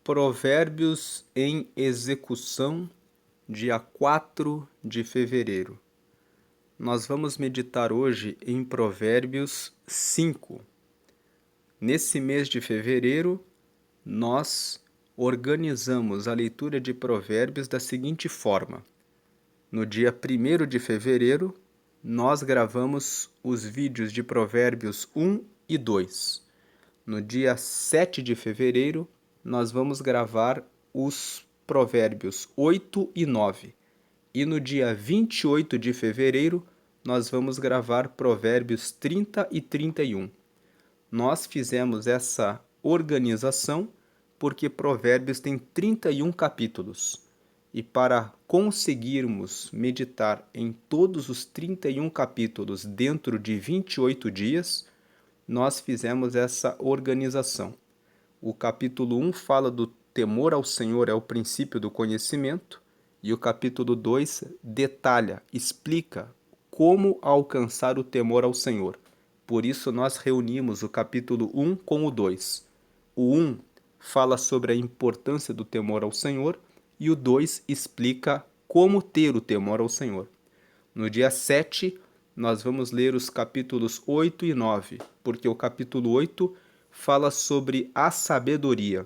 Provérbios em execução, dia 4 de fevereiro. Nós vamos meditar hoje em Provérbios 5. Nesse mês de fevereiro, nós organizamos a leitura de Provérbios da seguinte forma. No dia 1º de fevereiro, nós gravamos os vídeos de Provérbios 1 e 2. No dia 7 de fevereiro, nós vamos gravar os Provérbios 8 e 9. E no dia 28 de fevereiro, nós vamos gravar Provérbios 30 e 31. Nós fizemos essa organização porque Provérbios tem 31 capítulos. E para conseguirmos meditar em todos os 31 capítulos dentro de 28 dias, nós fizemos essa organização. O capítulo 1 fala do temor ao Senhor é o princípio do conhecimento, e o capítulo 2 detalha, explica como alcançar o temor ao Senhor. Por isso nós reunimos o capítulo 1 com o 2. O 1 fala sobre a importância do temor ao Senhor e o 2 explica como ter o temor ao Senhor. No dia 7, nós vamos ler os capítulos 8 e 9, porque o capítulo 8 fala sobre a sabedoria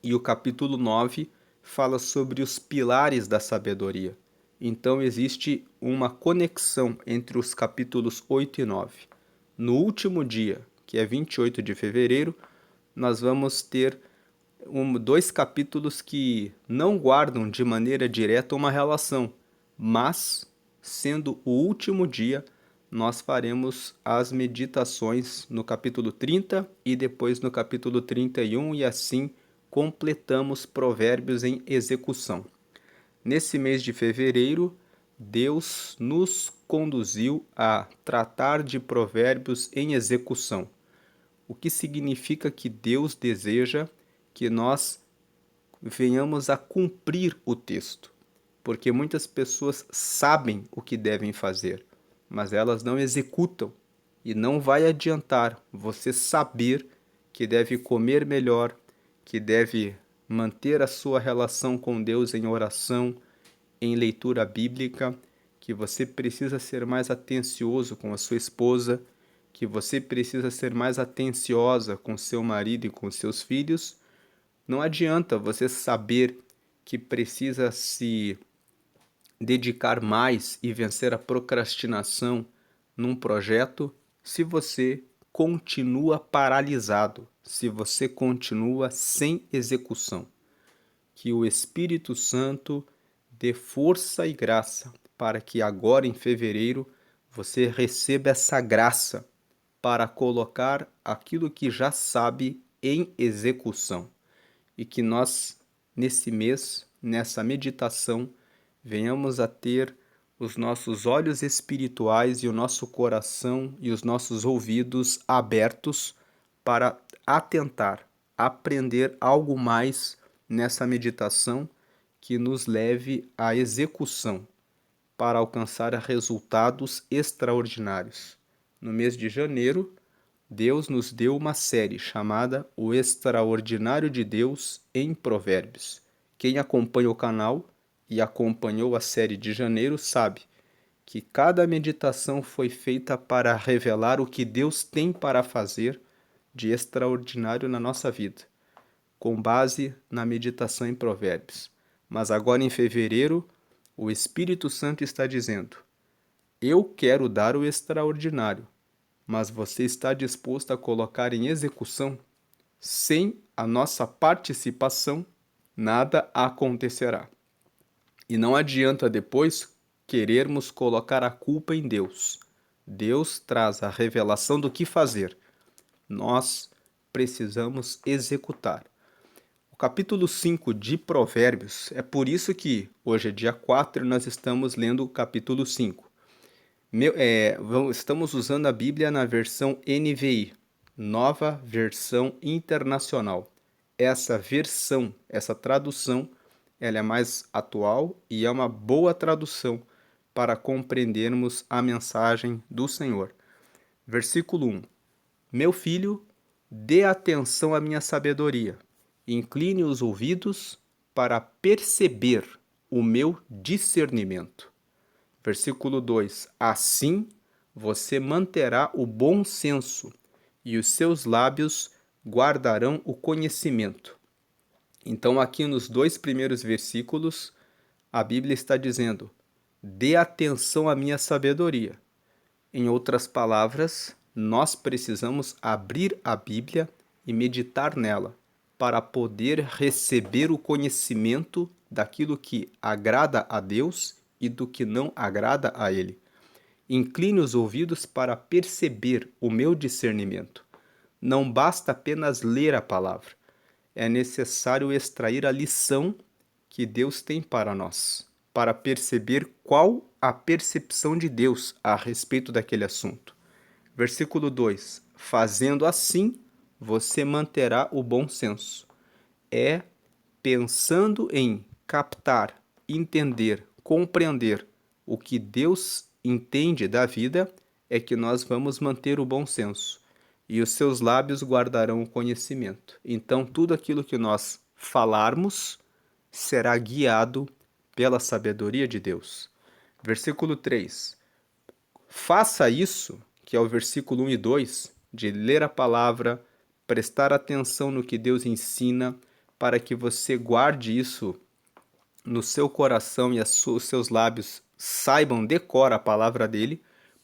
e o capítulo 9 fala sobre os pilares da sabedoria. Então existe uma conexão entre os capítulos 8 e 9. No último dia, que é 28 de fevereiro, nós vamos ter dois capítulos que não guardam de maneira direta uma relação, mas, sendo o último dia, nós faremos as meditações no capítulo 30 e depois no capítulo 31 e assim completamos Provérbios em execução. Nesse mês de fevereiro, Deus nos conduziu a tratar de Provérbios em execução, o que significa que Deus deseja que nós venhamos a cumprir o texto, porque muitas pessoas sabem o que devem fazer, mas elas não executam, e não vai adiantar você saber que deve comer melhor, que deve manter a sua relação com Deus em oração, em leitura bíblica, que você precisa ser mais atencioso com a sua esposa, que você precisa ser mais atenciosa com seu marido e com seus filhos. Não adianta você saber que precisa se dedicar mais e vencer a procrastinação num projeto se você continua paralisado, se você continua sem execução. Que o Espírito Santo dê força e graça para que agora em fevereiro você receba essa graça para colocar aquilo que já sabe em execução. E que nós, nesse mês, nessa meditação, venhamos a ter os nossos olhos espirituais e o nosso coração e os nossos ouvidos abertos para atentar, aprender algo mais nessa meditação que nos leve à execução para alcançar resultados extraordinários. No mês de janeiro, Deus nos deu uma série chamada O Extraordinário de Deus em Provérbios. Quem acompanha o canal e acompanhou a série de janeiro sabe que cada meditação foi feita para revelar o que Deus tem para fazer de extraordinário na nossa vida, com base na meditação em Provérbios. Mas agora em fevereiro, o Espírito Santo está dizendo: eu quero dar o extraordinário, mas você está disposto a colocar em execução? Sem a nossa participação, nada acontecerá. E não adianta depois querermos colocar a culpa em Deus. Deus traz a revelação do que fazer. Nós precisamos executar. O capítulo 5 de Provérbios, é por isso que hoje é dia 4 e nós estamos lendo o capítulo 5. Estamos usando a Bíblia na versão NVI, Nova Versão Internacional. Essa versão, essa tradução, ela é mais atual e é uma boa tradução para compreendermos a mensagem do Senhor. Versículo 1. Meu filho, dê atenção à minha sabedoria, Incline os ouvidos para perceber o meu discernimento. Versículo 2: Assim você manterá o bom senso, e os seus lábios guardarão o conhecimento. Então, aqui nos 2 primeiros versículos, a Bíblia está dizendo: dê atenção à minha sabedoria. Em outras palavras, nós precisamos abrir a Bíblia e meditar nela para poder receber o conhecimento daquilo que agrada a Deus e do que não agrada a Ele. Incline os ouvidos para perceber o meu discernimento. Não basta apenas ler a palavra, é necessário extrair a lição que Deus tem para nós, para perceber qual a percepção de Deus a respeito daquele assunto. Versículo 2: Fazendo assim, você manterá o bom senso. É pensando em captar, entender, compreender o que Deus entende da vida, é que nós vamos manter o bom senso. E os seus lábios guardarão o conhecimento. Então, tudo aquilo que nós falarmos será guiado pela sabedoria de Deus. Versículo 3. Faça isso, que é o versículo 1 e 2, de ler a palavra, prestar atenção no que Deus ensina, para que você guarde isso no seu coração e os seus lábios saibam decorar a palavra dele.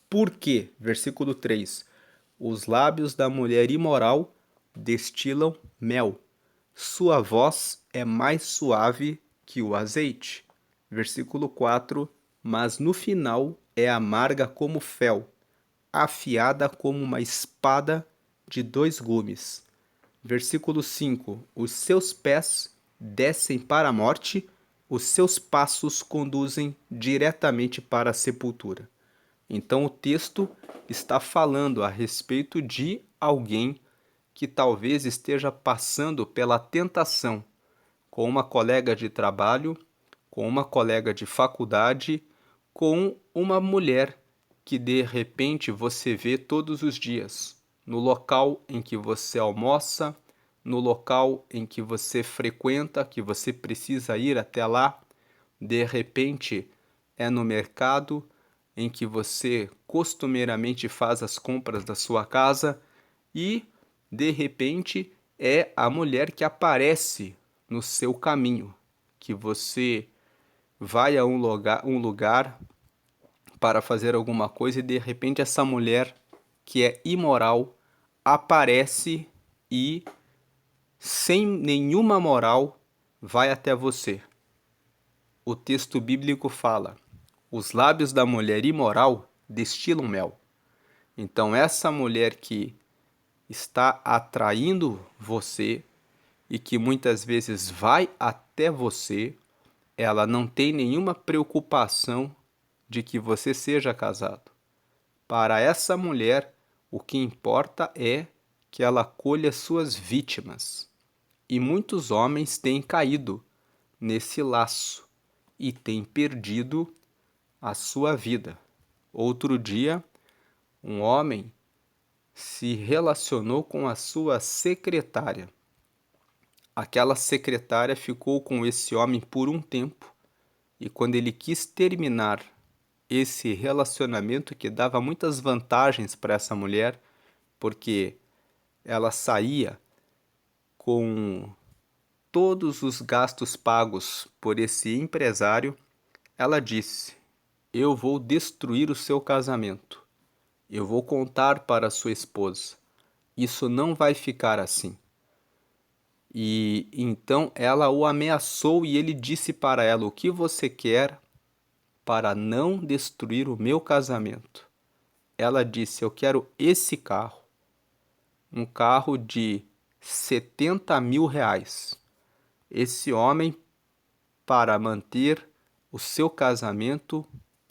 Porque, versículo 3, os lábios da mulher imoral destilam mel. Sua voz é mais suave que o azeite. Versículo 4, mas no final é amarga como fel, afiada como uma espada de 2 gumes. Versículo 5, os seus pés descem para a morte, os seus passos conduzem diretamente para a sepultura. Então o texto está falando a respeito de alguém que talvez esteja passando pela tentação com uma colega de trabalho, com uma colega de faculdade, com uma mulher que de repente você vê todos os dias, no local em que você almoça, no local em que você frequenta, que você precisa ir até lá, de repente é no mercado em que você costumeiramente faz as compras da sua casa e, de repente, é a mulher que aparece no seu caminho, que você vai a um lugar para fazer alguma coisa e, de repente, essa mulher que é imoral aparece e, sem nenhuma moral, vai até você. O texto bíblico fala: os lábios da mulher imoral destilam mel. Então, essa mulher que está atraindo você e que muitas vezes vai até você, ela não tem nenhuma preocupação de que você seja casado. Para essa mulher, o que importa é que ela colha suas vítimas. E muitos homens têm caído nesse laço e têm perdido a sua vida. Outro dia, um homem se relacionou com a sua secretária. Aquela secretária ficou com esse homem por um tempo e quando ele quis terminar esse relacionamento que dava muitas vantagens para essa mulher, porque ela saía com todos os gastos pagos por esse empresário, ela disse: eu vou destruir o seu casamento. Eu vou contar para sua esposa. Isso não vai ficar assim. E então ela o ameaçou e ele disse para ela: o que você quer para não destruir o meu casamento? Ela disse: eu quero esse carro. Um carro de 70 mil reais. Esse homem, para manter o seu casamento,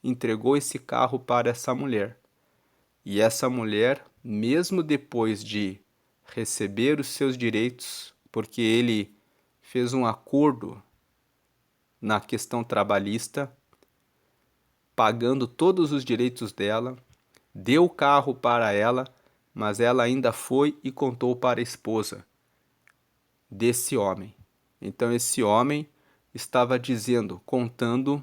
entregou esse carro para essa mulher. E essa mulher, mesmo depois de receber os seus direitos, porque ele fez um acordo na questão trabalhista, pagando todos os direitos dela, deu o carro para ela, mas ela ainda foi e contou para a esposa. desse homem. Então esse homem estava dizendo, contando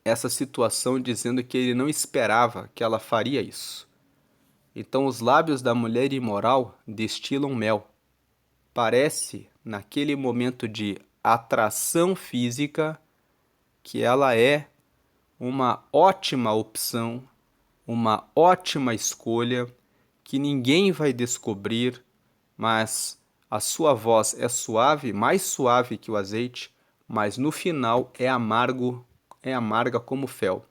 essa situação, dizendo que ele não esperava que ela faria isso. Então os lábios da mulher imoral destilam mel. Parece, naquele momento de atração física, que ela é uma ótima opção, uma ótima escolha, que ninguém vai descobrir, mas a sua voz é suave, mais suave que o azeite, mas no final é amarga como fel,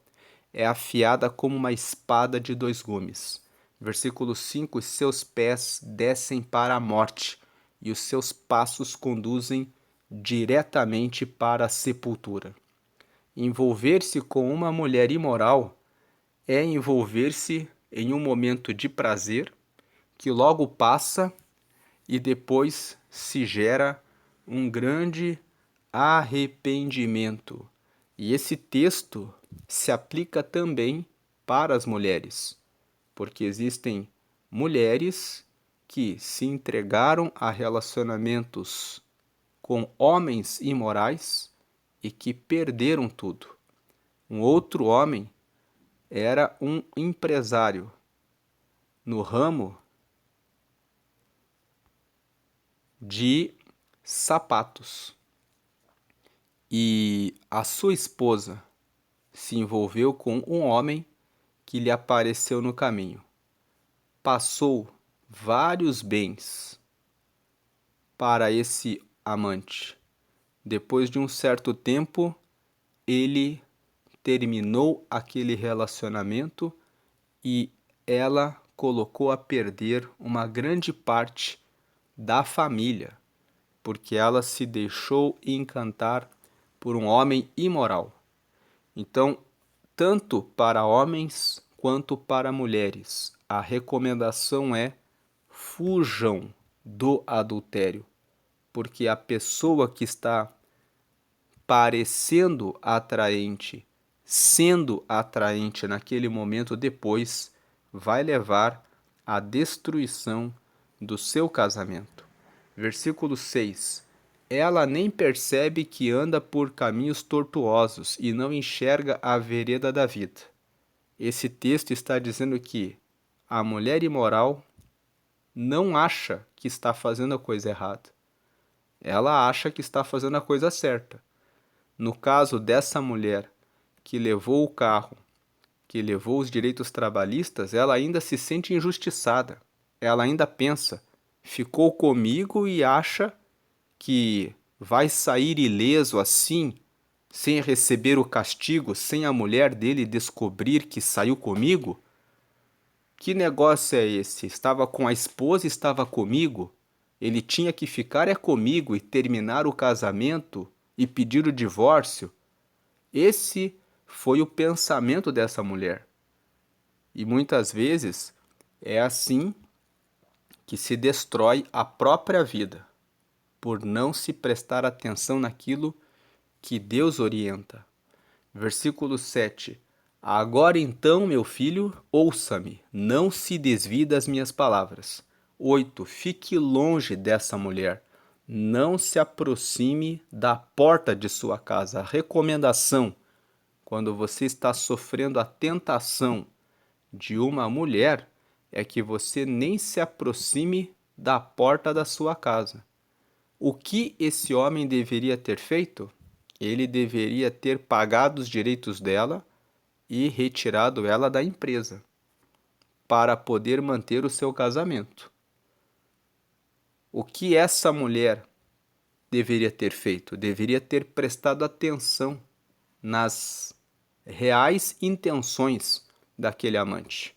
é afiada como uma espada de dois gumes. Versículo 5: os seus pés descem para a morte, e os seus passos conduzem diretamente para a sepultura. Envolver-se com uma mulher imoral é envolver-se em um momento de prazer que logo passa e depois se gera um grande arrependimento. E esse texto se aplica também para as mulheres, porque existem mulheres que se entregaram a relacionamentos com homens imorais e que perderam tudo. Um outro homem era um empresário no ramo de sapatos e a sua esposa se envolveu com um homem que lhe apareceu no caminho. Passou vários bens para esse amante. Depois de um certo tempo, ele terminou aquele relacionamento e ela colocou a perder uma grande parte da família, porque ela se deixou encantar por um homem imoral. Então, tanto para homens quanto para mulheres, a recomendação é: fujam do adultério, porque a pessoa que está parecendo atraente, sendo atraente naquele momento, depois vai levar à destruição do seu casamento. Versículo 6: ela nem percebe que anda por caminhos tortuosos e não enxerga a vereda da vida. Esse texto está dizendo que a mulher imoral não acha que está fazendo a coisa errada. Ela acha que está fazendo a coisa certa. No caso dessa mulher que levou o carro, que levou os direitos trabalhistas, ela ainda se sente injustiçada. Ela ainda pensa: ficou comigo e acha que vai sair ileso assim, sem receber o castigo, sem a mulher dele descobrir que saiu comigo? Que negócio é esse? Estava com a esposa, estava comigo? Ele tinha que ficar comigo e terminar o casamento e pedir o divórcio? Esse foi o pensamento dessa mulher. E muitas vezes é assim que se destrói a própria vida, por não se prestar atenção naquilo que Deus orienta. Versículo 7: agora então, meu filho, ouça-me, não se desvie das minhas palavras. 8: fique longe dessa mulher, não se aproxime da porta de sua casa. A recomendação: quando você está sofrendo a tentação de uma mulher, é que você nem se aproxime da porta da sua casa. O que esse homem deveria ter feito? Ele deveria ter pagado os direitos dela e retirado ela da empresa para poder manter o seu casamento. O que essa mulher deveria ter feito? Deveria ter prestado atenção nas reais intenções daquele amante.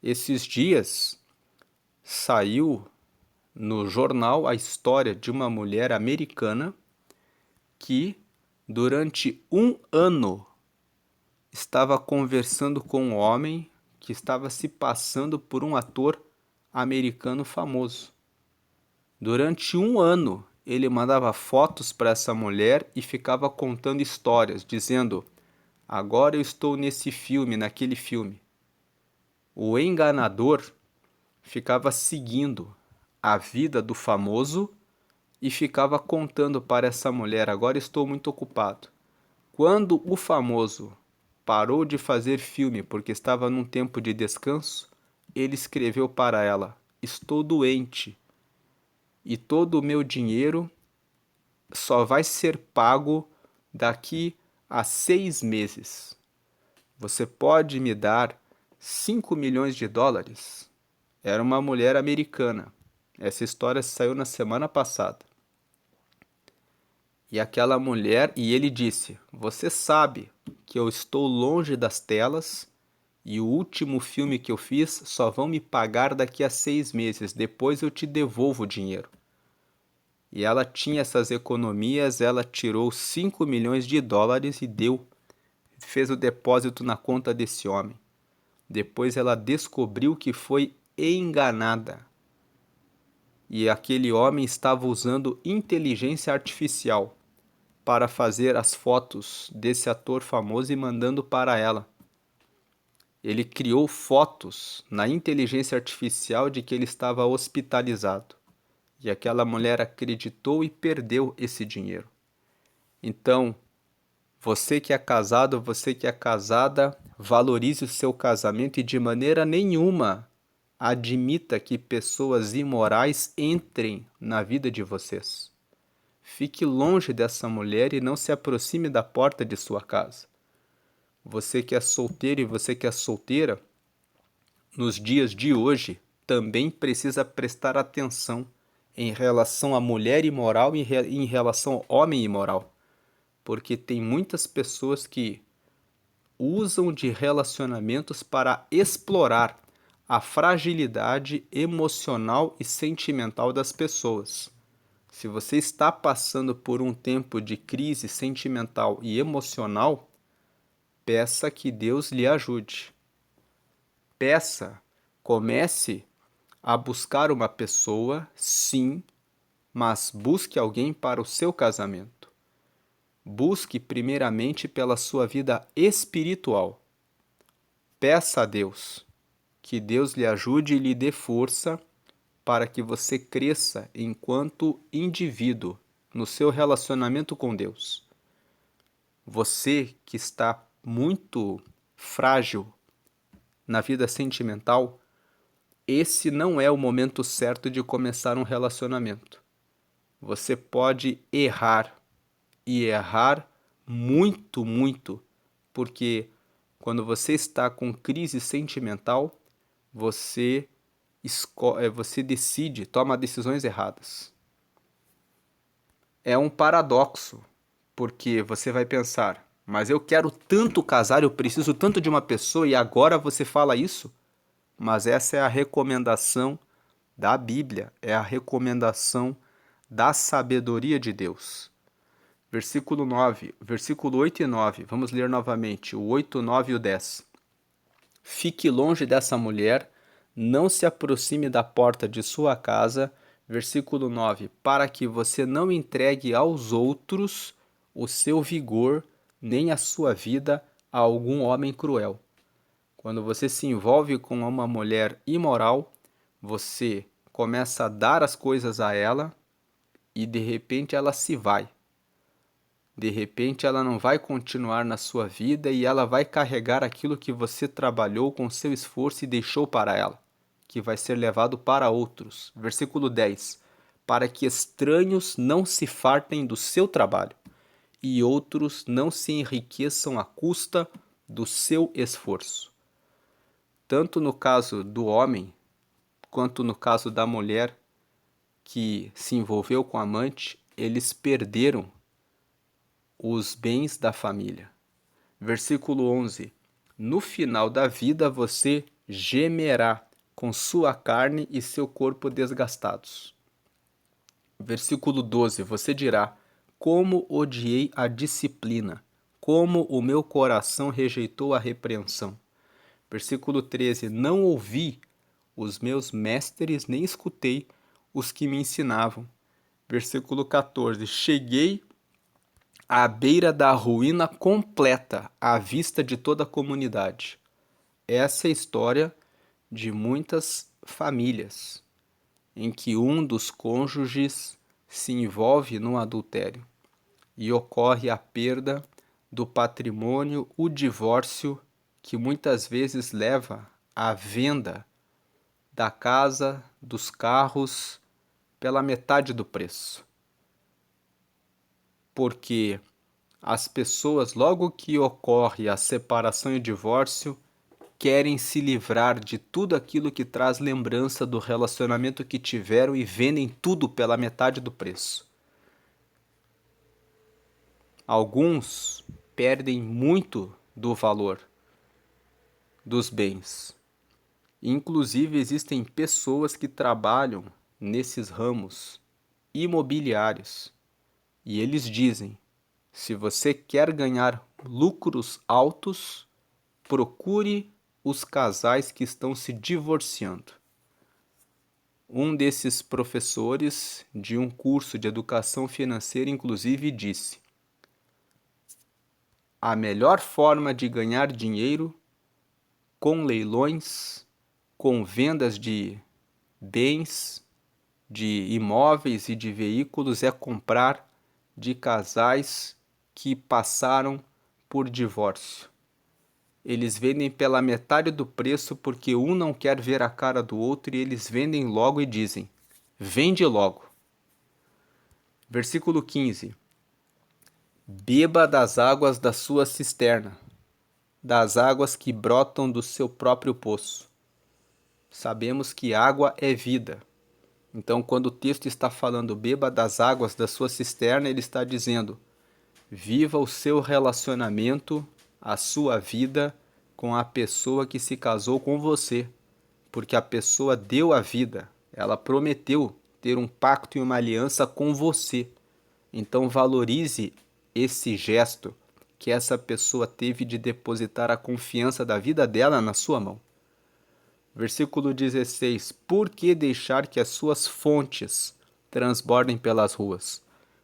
Esses dias saiu no jornal a história de uma mulher americana que, durante um ano, estava conversando com um homem que estava se passando por um ator americano famoso. Durante um ano, ele mandava fotos para essa mulher e ficava contando histórias, dizendo: agora eu estou nesse filme, naquele filme. O enganador ficava seguindo a vida do famoso e ficava contando para essa mulher: agora estou muito ocupado. Quando o famoso parou de fazer filme porque estava num tempo de descanso, ele escreveu para ela: estou doente e todo o meu dinheiro só vai ser pago daqui a 6 meses. Você pode me dar 5 milhões de dólares? Era uma mulher americana. Essa história saiu na semana passada. E aquela mulher, e ele disse: você sabe que eu estou longe das telas e o último filme que eu fiz só vão me pagar daqui a 6 meses. Depois eu te devolvo o dinheiro. E ela tinha essas economias, ela tirou 5 milhões de dólares e fez o depósito na conta desse homem. Depois ela descobriu que foi enganada. E aquele homem estava usando inteligência artificial para fazer as fotos desse ator famoso e mandando para ela. Ele criou fotos na inteligência artificial de que ele estava hospitalizado. E aquela mulher acreditou e perdeu esse dinheiro. Então, você que é casado, você que é casada, valorize o seu casamento e de maneira nenhuma admita que pessoas imorais entrem na vida de vocês. Fique longe dessa mulher e não se aproxime da porta de sua casa. Você que é solteiro e você que é solteira, nos dias de hoje, também precisa prestar atenção em relação à mulher imoral e em relação ao homem imoral. Porque tem muitas pessoas que usam de relacionamentos para explorar a fragilidade emocional e sentimental das pessoas. Se você está passando por um tempo de crise sentimental e emocional, peça que Deus lhe ajude. Peça, comece a buscar uma pessoa, sim, mas busque alguém para o seu casamento. Busque primeiramente pela sua vida espiritual. Peça a Deus que Deus lhe ajude e lhe dê força para que você cresça enquanto indivíduo no seu relacionamento com Deus. Você que está muito frágil na vida sentimental, esse não é o momento certo de começar um relacionamento. Você pode errar e errar muito, muito, porque quando você está com crise sentimental, você decide, toma decisões erradas. É um paradoxo, porque você vai pensar, mas eu quero tanto casar, eu preciso tanto de uma pessoa e agora você fala isso? Mas essa é a recomendação da Bíblia, é a recomendação da sabedoria de Deus. Versículo 9, versículo 8 e 9, vamos ler novamente, o 8, 9 e o 10. Fique longe dessa mulher, não se aproxime da porta de sua casa. Versículo 9, para que você não entregue aos outros o seu vigor, nem a sua vida a algum homem cruel. Quando você se envolve com uma mulher imoral, você começa a dar as coisas a ela e de repente ela se vai. De repente ela não vai continuar na sua vida e ela vai carregar aquilo que você trabalhou com seu esforço e deixou para ela, que vai ser levado para outros. Versículo 10. Para que estranhos não se fartem do seu trabalho e outros não se enriqueçam à custa do seu esforço. Tanto no caso do homem, quanto no caso da mulher que se envolveu com a amante, eles perderam os bens da família. Versículo 11. No final da vida você gemerá com sua carne e seu corpo desgastados. Versículo 12. Você dirá: como odiei a disciplina, como o meu coração rejeitou a repreensão. Versículo 13. Não ouvi os meus mestres, nem escutei os que me ensinavam. Versículo 14. Cheguei à beira da ruína completa, à vista de toda a comunidade. Essa é a história de muitas famílias. em que um dos cônjuges se envolve no adultério e ocorre a perda do patrimônio, o divórcio, que muitas vezes leva à venda da casa, dos carros, pela metade do preço. Porque as pessoas, logo que ocorre a separação e o divórcio, querem se livrar de tudo aquilo que traz lembrança do relacionamento que tiveram e vendem tudo pela metade do preço. Alguns perdem muito do valor dos bens. Inclusive, existem pessoas que trabalham nesses ramos imobiliários e eles dizem: se você quer ganhar lucros altos, procure os casais que estão se divorciando. Um desses professores de um curso de educação financeira, inclusive, disse: a melhor forma de ganhar dinheiro com leilões, com vendas de bens, de imóveis e de veículos é comprar de casais que passaram por divórcio. Eles vendem pela metade do preço porque um não quer ver a cara do outro e eles vendem logo e dizem: vende logo. Versículo 15: beba das águas da sua cisterna, das águas que brotam do seu próprio poço. Sabemos que água é vida. Então, quando o texto está falando beba das águas da sua cisterna, ele está dizendo: viva o seu relacionamento, a sua vida com a pessoa que se casou com você, porque a pessoa deu a vida, ela prometeu ter um pacto e uma aliança com você. Então valorize esse gesto que essa pessoa teve de depositar a confiança da vida dela na sua mão. Versículo 16: por que deixar que as suas fontes transbordem pelas ruas?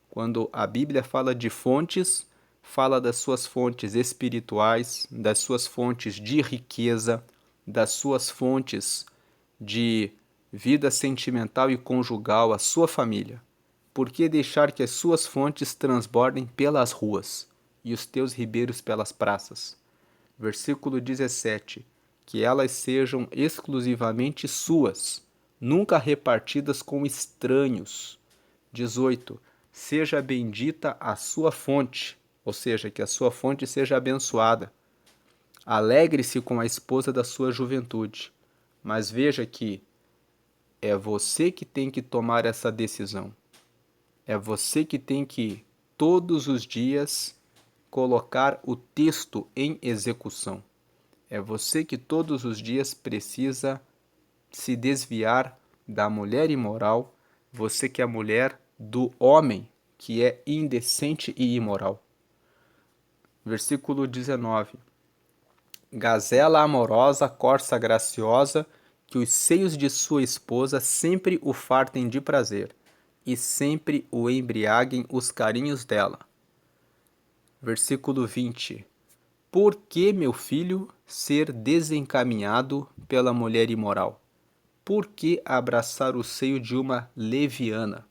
Quando a Bíblia fala de fontes, fala das suas fontes espirituais, das suas fontes de riqueza, das suas fontes de vida sentimental e conjugal, a sua família. Por que deixar que as suas fontes transbordem pelas ruas e os teus ribeiros pelas praças? Versículo 17: que elas sejam exclusivamente suas, nunca repartidas com estranhos. 18: seja bendita a sua fonte, ou seja, que a sua fonte seja abençoada. Alegre-se com a esposa da sua juventude, mas veja que é você que tem que tomar essa decisão. É você que tem que, todos os dias, colocar o texto em execução. É você que todos os dias precisa se desviar da mulher imoral, você que é a mulher do homem que é indecente e imoral. Versículo 19: gazela amorosa, corça graciosa, que os seios de sua esposa sempre o fartem de prazer, e sempre o embriaguem os carinhos dela. Versículo 20: por que, meu filho, ser desencaminhado pela mulher imoral? Por que abraçar o seio de uma leviana?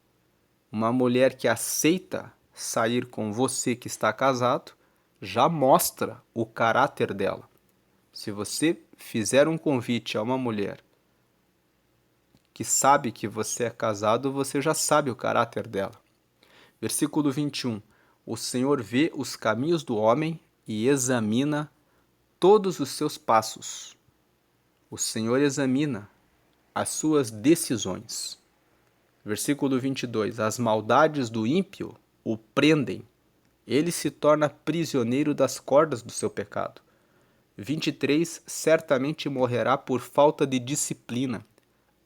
Uma mulher que aceita sair com você que está casado já mostra o caráter dela. Se você fizer um convite a uma mulher que sabe que você é casado, você já sabe o caráter dela. Versículo 21. O Senhor vê os caminhos do homem e examina todos os seus passos. O Senhor examina as suas decisões. Versículo 22. As maldades do ímpio o prendem. Ele se torna prisioneiro das cordas do seu pecado. 23. Certamente morrerá por falta de disciplina.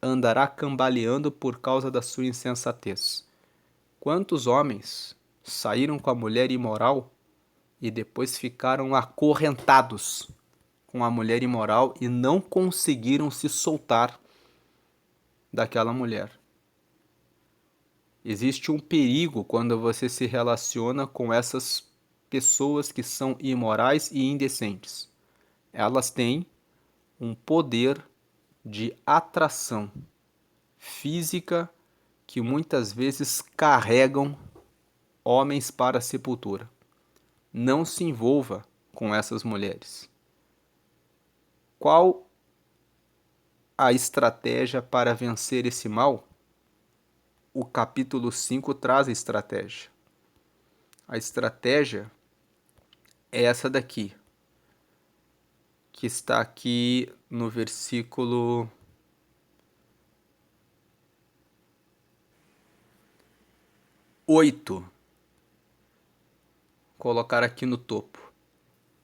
Andará cambaleando por causa da sua insensatez. Quantos homens saíram com a mulher imoral e depois ficaram acorrentados com a mulher imoral e não conseguiram se soltar daquela mulher? Existe um perigo quando você se relaciona com essas pessoas que são imorais e indecentes. Elas têm um poder de atração. física que muitas vezes carregam homens para a sepultura. Não se envolva com essas mulheres. Qual a estratégia para vencer esse mal? O capítulo 5 traz a estratégia. A estratégia é essa daqui, que está aqui no versículo 8. Colocar aqui no topo.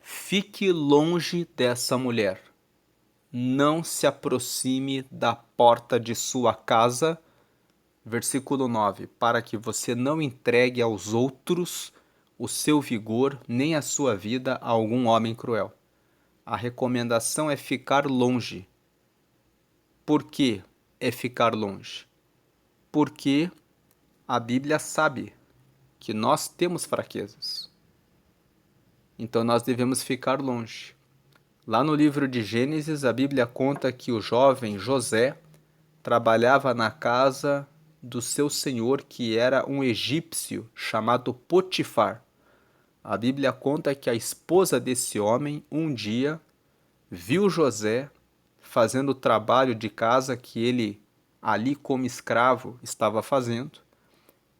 Fique longe dessa mulher. Não se aproxime da porta de sua casa. Versículo 9. Para que você não entregue aos outros o seu vigor, nem a sua vida a algum homem cruel. A recomendação é ficar longe. Por que é ficar longe? Porque a Bíblia sabe que nós temos fraquezas. Então nós devemos ficar longe. Lá no livro de Gênesis, a Bíblia conta que o jovem José trabalhava na casa do seu senhor, que era um egípcio chamado Potifar. A Bíblia conta que a esposa desse homem, um dia, viu José fazendo o trabalho de casa que ele, ali como escravo, estava fazendo,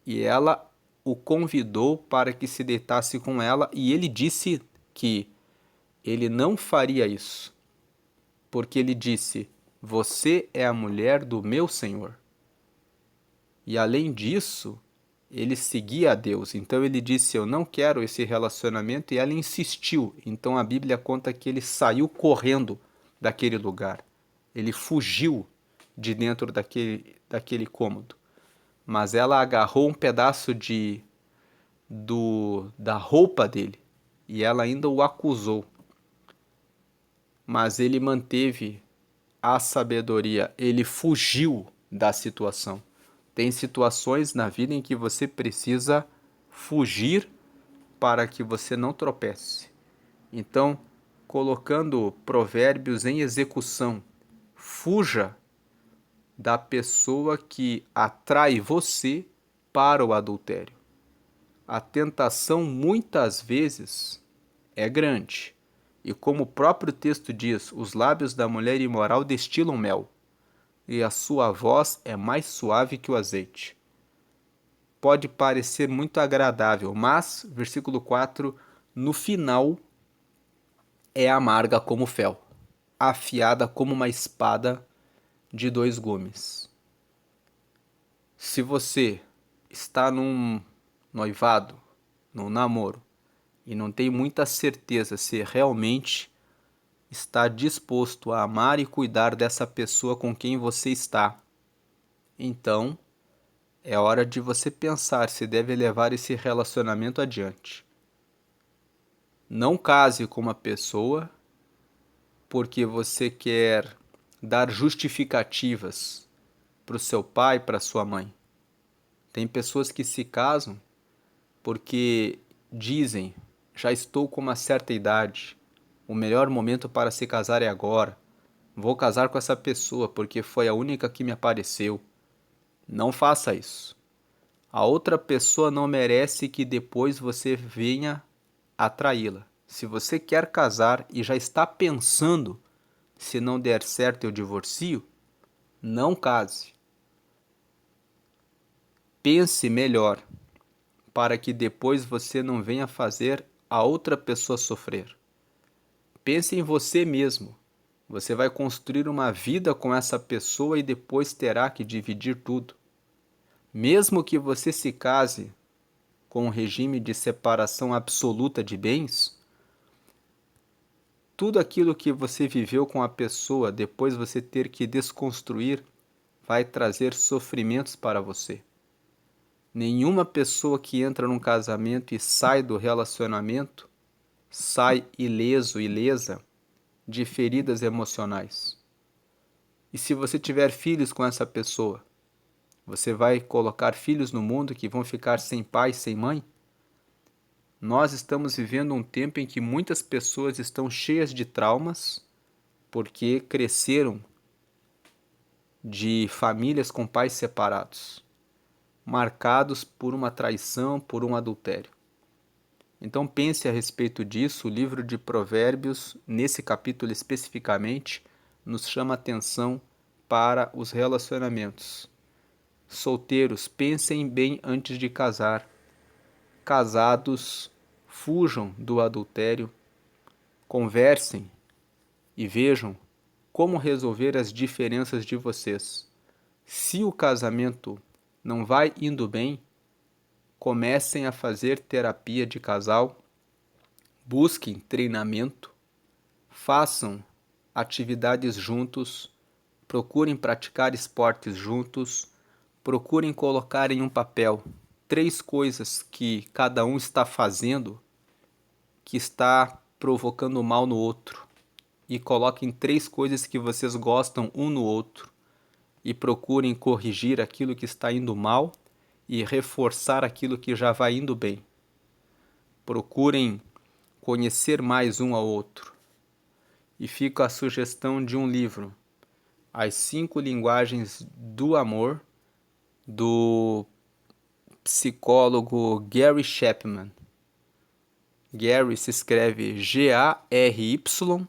e ela o convidou para que se deitasse com ela, e ele disse que ele não faria isso, porque ele disse: você é a mulher do meu senhor. E além disso, ele seguia a Deus. Então ele disse: eu não quero esse relacionamento, e ela insistiu. Então a Bíblia conta que ele saiu correndo daquele lugar. Ele fugiu de dentro daquele cômodo. Mas ela agarrou um pedaço da roupa dele e ela ainda o acusou. Mas ele manteve a sabedoria, ele fugiu da situação. Tem situações na vida em que você precisa fugir para que você não tropece. Então, colocando provérbios em execução, fuja da pessoa que atrai você para o adultério. A tentação muitas vezes é grande. E como o próprio texto diz, os lábios da mulher imoral destilam mel, e a sua voz é mais suave que o azeite. Pode parecer muito agradável, mas, versículo 4, no final é amarga como fel, afiada como uma espada de dois gumes. Se você está num noivado, num namoro, e não tem muita certeza se realmente está disposto a amar e cuidar dessa pessoa com quem você está, então é hora de você pensar se deve levar esse relacionamento adiante. Não case com uma pessoa porque você quer dar justificativas para o seu pai, para sua mãe. Tem pessoas que se casam porque dizem: já estou com uma certa idade, o melhor momento para se casar é agora. Vou casar com essa pessoa porque foi a única que me apareceu. Não faça isso. A outra pessoa não merece que depois você venha atraí-la. Se você quer casar e já está pensando, se não der certo eu divorcio, não case. Pense melhor, para que depois você não venha fazer a outra pessoa sofrer. Pense em você mesmo. Você vai construir uma vida com essa pessoa e depois terá que dividir tudo. Mesmo que você se case com um regime de separação absoluta de bens, tudo aquilo que você viveu com a pessoa, depois você ter que desconstruir, vai trazer sofrimentos para você. Nenhuma pessoa que entra num casamento e sai do relacionamento sai ileso, ilesa de feridas emocionais. E se você tiver filhos com essa pessoa, você vai colocar filhos no mundo que vão ficar sem pai, sem mãe? Nós estamos vivendo um tempo em que muitas pessoas estão cheias de traumas porque cresceram de famílias com pais separados, marcados por uma traição, por um adultério. Então pense a respeito disso. O livro de Provérbios, nesse capítulo especificamente, nos chama atenção para os relacionamentos. Solteiros, pensem bem antes de casar. Casados, fujam do adultério. Conversem e vejam como resolver as diferenças de vocês. Se o casamento não vai indo bem, comecem a fazer terapia de casal, busquem treinamento, façam atividades juntos, procurem praticar esportes juntos, procurem colocar em um papel 3 coisas que cada um está fazendo que está provocando mal no outro, e coloquem 3 coisas que vocês gostam um no outro e procurem corrigir aquilo que está indo mal e reforçar aquilo que já vai indo bem. Procurem conhecer mais um ao outro. E fica a sugestão de um livro, As 5 Linguagens do Amor, do psicólogo Gary Chapman. Gary se escreve G-A-R-Y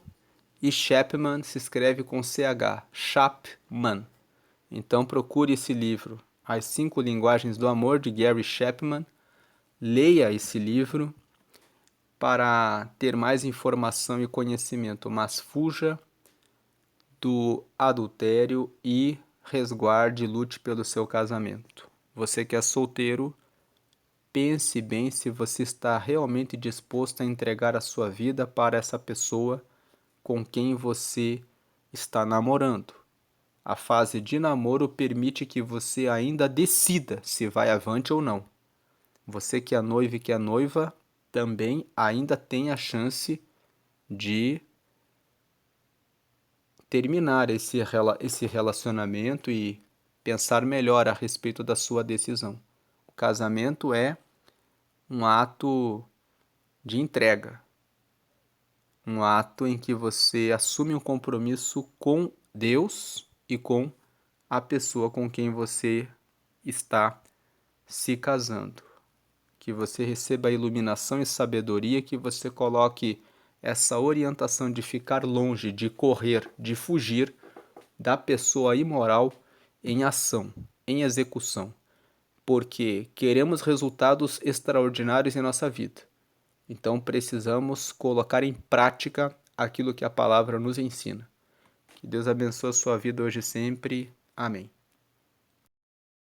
e Chapman se escreve com C-H, Chapman. Então procure esse livro, As 5 Linguagens do Amor, de Gary Chapman. Leia esse livro para ter mais informação e conhecimento, mas fuja do adultério e resguarde e lute pelo seu casamento. Você que é solteiro, pense bem se você está realmente disposto a entregar a sua vida para essa pessoa com quem você está namorando. A fase de namoro permite que você ainda decida se vai avante ou não. Você que é noivo e que é noiva também ainda tem a chance de terminar esse relacionamento e pensar melhor a respeito da sua decisão. O casamento é um ato de entrega, um ato em que você assume um compromisso com Deus e com a pessoa com quem você está se casando. Que você receba a iluminação e sabedoria, que você coloque essa orientação de ficar longe, de correr, de fugir da pessoa imoral em ação, em execução, porque queremos resultados extraordinários em nossa vida. Então precisamos colocar em prática aquilo que a palavra nos ensina. Que Deus abençoe a sua vida hoje e sempre. Amém.